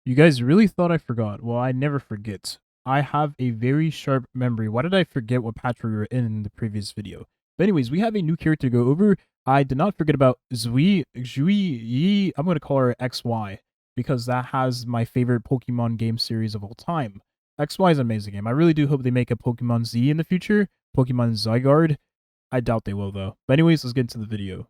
You guys really thought I forgot. Well, I never forget. I have a very sharp memory. Why did I forget what patch we were in the previous video? But anyways, we have a new character to go over. I did not forget about Xueyi. I'm going to call her XY because that has my favorite Pokemon game series of all time. XY is an amazing game. I really do hope they make a Pokemon Z in the future. Pokemon Zygarde. I doubt they will though. But anyways, let's get into the video.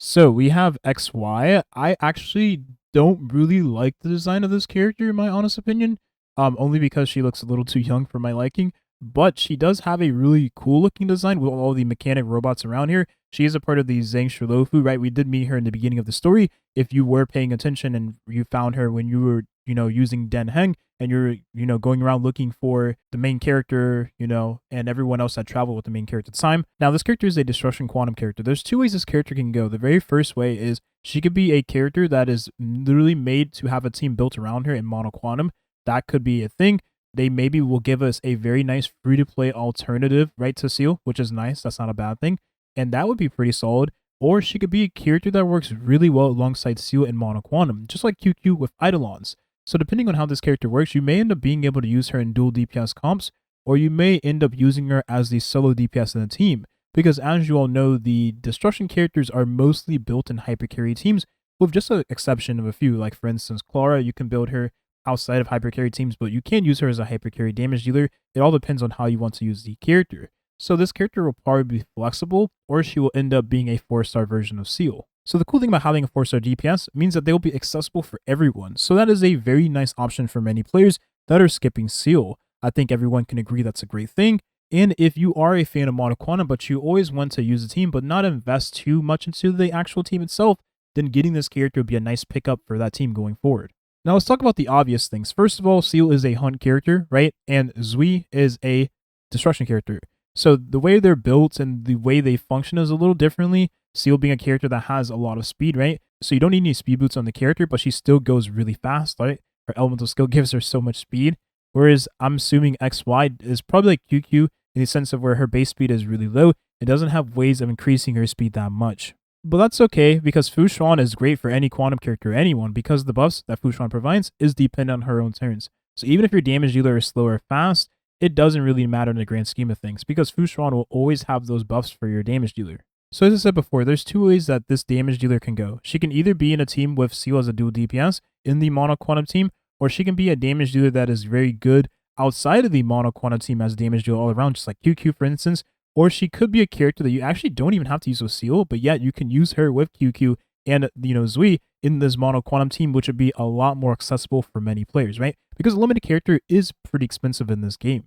So we have XY. I actually don't really like the design of this character, in my honest opinion. Only because she looks a little too young for my liking. But she does have a really cool looking design with all the mechanic robots around here. She is a part of the Zhang Shilofu, right? We did meet her in the beginning of the story. If you were paying attention and you found her when you were, using Den Heng and you're, going around looking for the main character, and everyone else that traveled with the main character at the time. Now, this character is a Destruction Quantum character. There's two ways this character can go. The very first way is she could be a character that is literally made to have a team built around her in Mono Quantum. That could be a thing. They maybe will give us a very nice free-to-play alternative, right, to Seal, which is nice. That's not a bad thing. And that would be pretty solid. Or she could be a character that works really well alongside Seal and Mono Quantum, just like QQ with Eidolons. So depending on how this character works, you may end up being able to use her in dual DPS comps, or you may end up using her as the solo DPS in the team. Because as you all know, the Destruction characters are mostly built in hypercarry teams, with just an exception of a few. Like for instance, Clara, you can build her outside of hypercarry teams, but you can use her as a hypercarry damage dealer. It all depends on how you want to use the character. So this character will probably be flexible, or she will end up being a 4-star version of Seal. So the cool thing about having a 4-star DPS means that they will be accessible for everyone. So that is a very nice option for many players that are skipping Seal. I think everyone can agree that's a great thing. And if you are a fan of Mono Quantum, but you always want to use a team but not invest too much into the actual team itself, then getting this character would be a nice pickup for that team going forward. Now let's talk about the obvious things. First of all, Seal is a hunt character, right? And Xueyi is a destruction character. So the way they're built and the way they function is a little differently. Seal being a character that has a lot of speed, right? So you don't need any speed boots on the character, but she still goes really fast, right? Her elemental skill gives her so much speed. Whereas I'm assuming XY is probably like QQ in the sense of where her base speed is really low. It doesn't have ways of increasing her speed that much. But that's okay, because Fu Xuan is great for any quantum character or anyone, because the buffs that Fu Xuan provides is dependent on her own turns. So even if your damage dealer is slow or fast, it doesn't really matter in the grand scheme of things, because Fu Xuan will always have those buffs for your damage dealer. So as I said before, there's two ways that this damage dealer can go. She can either be in a team with Seal as a dual DPS in the Mono Quantum team, or she can be a damage dealer that is very good outside of the Mono Quantum team as a damage dealer all around, just like QQ for instance. Or she could be a character that you actually don't even have to use with Seal, but yet you can use her with QQ and, Xueyi in this Mono Quantum team, which would be a lot more accessible for many players, right? Because a limited character is pretty expensive in this game.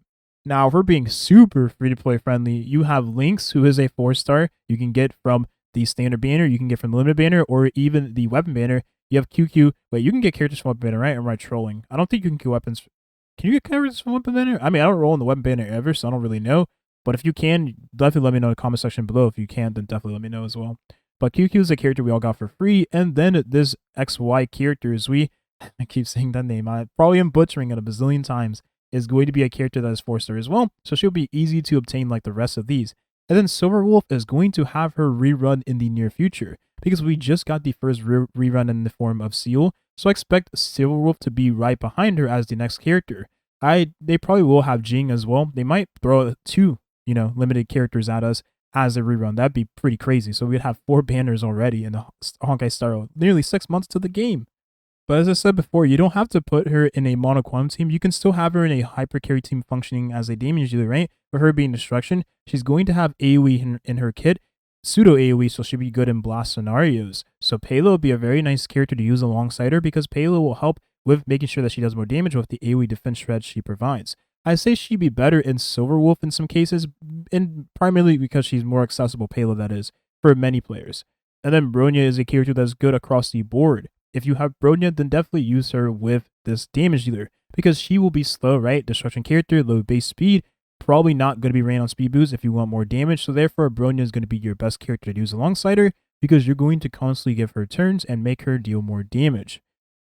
Now, if we're being super free-to-play friendly, you have Lynx, who is a 4-star. You can get from the standard banner, you can get from the limited banner, or even the weapon banner. You have QQ. Wait, you can get characters from weapon banner, right? Or am I trolling? I don't think you can get weapons. Can you get characters from weapon banner? I mean, I don't roll in the weapon banner ever, so I don't really know. But if you can, definitely let me know in the comment section below. If you can, then definitely let me know as well. But QQ is a character we all got for free. And then this XY character is I keep saying that name. I probably am butchering it a bazillion times. Is going to be a character that is 4-star as well. So she'll be easy to obtain like the rest of these. And then Silver Wolf is going to have her rerun in the near future, because we just got the first rerun in the form of Seal. So I expect Silver Wolf to be right behind her as the next character. They probably will have Jing as well. They might throw two, limited characters at us as a rerun. That'd be pretty crazy. So we'd have 4 banners already in the Honkai Star, nearly 6 months to the game. But as I said before, you don't have to put her in a Mono Quantum team. You can still have her in a hypercarry team functioning as a damage dealer, right? For her being destruction, she's going to have AoE in her kit, pseudo AoE, so she'll be good in blast scenarios. So Paylo will be a very nice character to use alongside her, because Paylo will help with making sure that she does more damage with the AoE defense shred she provides. I say she'd be better in Silver Wolf in some cases, and primarily because she's more accessible Paylo, that is, for many players. And then Bronya is a character that's good across the board. If you have Bronya, then definitely use her with this damage dealer, because she will be slow, right? Destruction character, low base speed, probably not going to be ran on speed boost if you want more damage. So therefore, Bronya is going to be your best character to use alongside her, because you're going to constantly give her turns and make her deal more damage.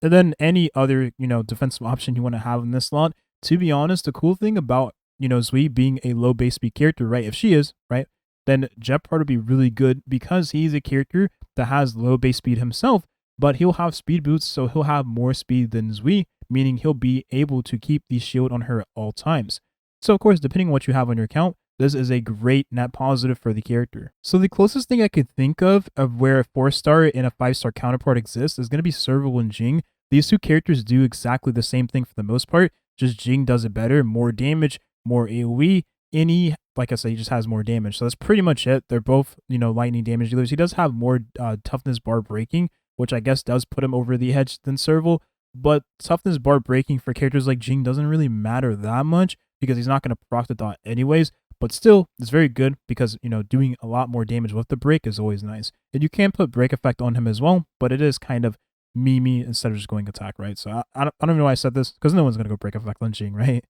And then any other, defensive option you want to have in this slot. To be honest, the cool thing about, Xueyi being a low base speed character, right? If she is, right, then Jeppard would be really good, because he's a character that has low base speed himself, but he'll have speed boots, so he'll have more speed than Xueyi, meaning he'll be able to keep the shield on her at all times. So of course, depending on what you have on your account, this is a great net positive for the character. So the closest thing I could think of where a 4-star and a 5-star counterpart exists is going to be Serval and Jing. These two characters do exactly the same thing for the most part, just Jing does it better, more damage, more AoE, and he, like I said, he just has more damage. So that's pretty much it. They're both, lightning damage dealers. He does have more toughness bar breaking, which I guess does put him over the edge than Serval, but toughness bar breaking for characters like Jing doesn't really matter that much because he's not going to proc the dot anyways. But still, it's very good because, doing a lot more damage with the break is always nice. And you can put break effect on him as well, but it is kind of me instead of just going attack, right? So I don't even know why I said this, because no one's going to go break effect on Jing, right?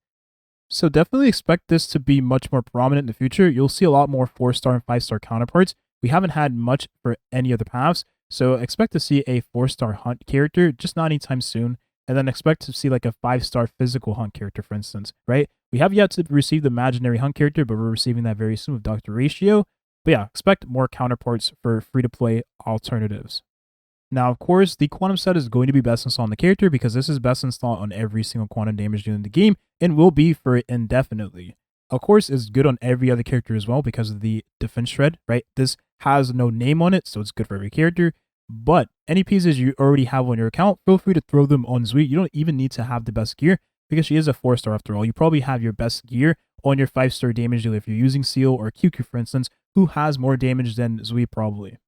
So definitely expect this to be much more prominent in the future. You'll see a lot more 4-star and 5-star counterparts. We haven't had much for any of the paths, so expect to see a 4-star hunt character, just not anytime soon. And then expect to see like a 5-star physical hunt character, for instance, right? We have yet to receive the imaginary hunt character, but we're receiving that very soon with Dr. Ratio. But yeah, expect more counterparts for free-to-play alternatives. Now, of course, the quantum set is going to be best installed on the character because this is best installed on every single quantum damage dealer in the game and will be for it indefinitely. Of course, it's good on every other character as well because of the defense shred, right? This has no name on it, so it's good for every character. But any pieces you already have on your account, feel free to throw them on Xueyi. You don't even need to have the best gear because she is a 4-star after all. You probably have your best gear on your 5-star damage dealer if you're using Seal or QQ, for instance, who has more damage than Xueyi probably.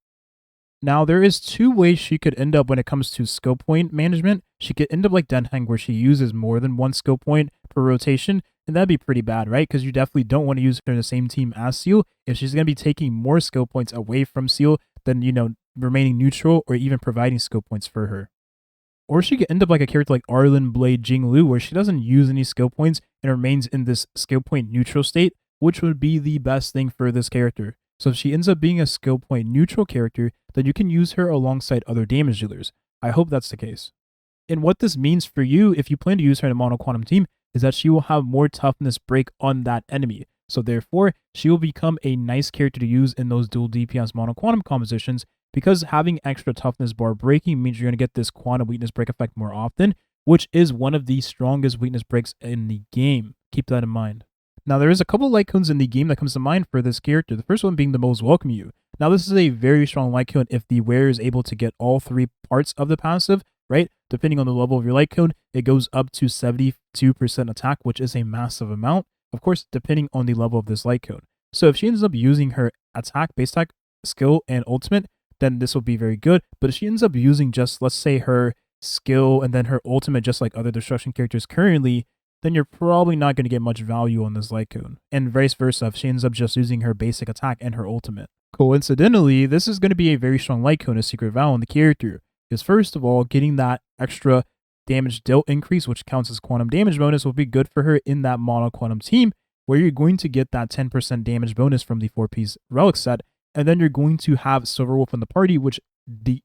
Now, there is two ways she could end up when it comes to skill point management. She could end up like Denheng, where she uses more than one skill point per rotation, and that'd be pretty bad, right? Because you definitely don't want to use her in the same team as Seal if she's going to be taking more skill points away from Seal than, remaining neutral or even providing skill points for her. Or she could end up like a character like Arlen Blade Jinglu, where she doesn't use any skill points and remains in this skill point neutral state, which would be the best thing for this character. So if she ends up being a skill point neutral character, then you can use her alongside other damage dealers. I hope that's the case. And what this means for you, if you plan to use her in a mono quantum team, is that she will have more toughness break on that enemy. So therefore, she will become a nice character to use in those dual DPS mono quantum compositions, because having extra toughness bar breaking means you're going to get this quantum weakness break effect more often, which is one of the strongest weakness breaks in the game. Keep that in mind. Now, there is a couple light cones in the game that comes to mind for this character, the first one being the most welcome you. Now, this is a very strong light cone if the wearer is able to get all three parts of the passive, right? Depending on the level of your light cone, it goes up to 72% attack, which is a massive amount, of course, depending on the level of this light cone. So if she ends up using her attack, base attack, skill, and ultimate, then this will be very good. But if she ends up using just, let's say, her skill and then her ultimate, just like other destruction characters currently, then you're probably not going to get much value on this light cone. And vice versa, if she ends up just using her basic attack and her ultimate. Coincidentally, this is going to be a very strong light cone as Secret Vow on the character. Because first of all, getting that extra damage dealt increase, which counts as quantum damage bonus, will be good for her in that mono quantum team, where you're going to get that 10% damage bonus from the 4-piece relic set. And then you're going to have Silver Wolf in the party, which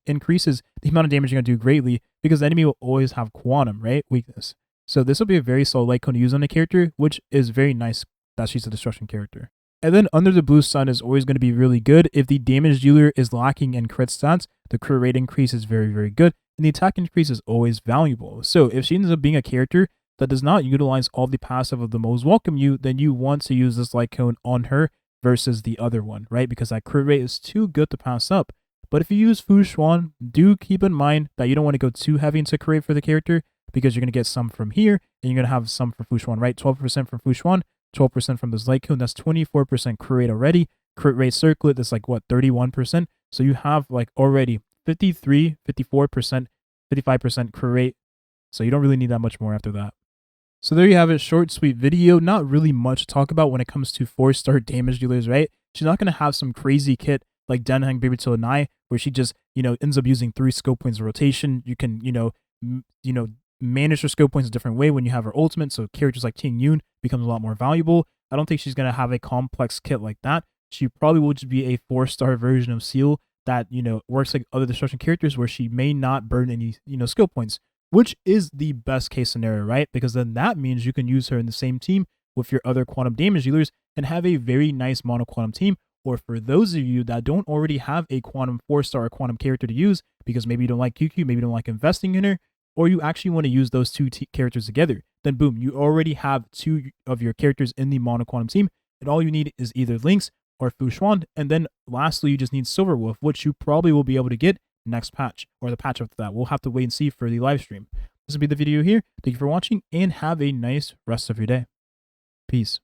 increases the amount of damage you're going to do greatly, because the enemy will always have quantum, right? Weakness. So this will be a very solid light cone to use on a character, which is very nice that she's a destruction character. And then Under the Blue Sun is always going to be really good. If the damage dealer is lacking in crit stats, the crit rate increase is very, very good, and the attack increase is always valuable. So if she ends up being a character that does not utilize all the passive of the most welcome you, then you want to use this light cone on her versus the other one, right? Because that crit rate is too good to pass up. But if you use Fu Xuan, do keep in mind that you don't want to go too heavy into crit rate for the character, because you're going to get some from here, and you're going to have some from Fu Xuan, right? 12% from Fu Xuan, 12% from this light cone, that's 24% crit rate already. Crit rate circlet, that's like, what, 31%? So you have like already 53, 54%, 55% crit rate. So you don't really need that much more after that. So there you have it, short, sweet video. Not really much to talk about when it comes to 4-star damage dealers, right? She's not going to have some crazy kit like Denheng Baby Till Nai, where she just, ends up using 3 skill points of rotation. You can, manage her skill points a different way when you have her ultimate, so characters like Ting Yun becomes a lot more valuable. I don't think she's going to have a complex kit like that. She probably will just be a 4-star version of Seal that, works like other destruction characters, where she may not burn any, skill points, which is the best case scenario, right? Because then that means you can use her in the same team with your other quantum damage dealers and have a very nice mono quantum team. Or for those of you that don't already have a quantum 4-star or quantum character to use, because maybe you don't like QQ, maybe you don't like investing in her, or you actually want to use those two characters together, then boom, you already have two of your characters in the Mono Quantum team, and all you need is either Lynx or Fu Xuan, and then lastly, you just need Silver Wolf, which you probably will be able to get next patch, or the patch after that. We'll have to wait and see for the live stream. This will be the video here. Thank you for watching, and have a nice rest of your day. Peace.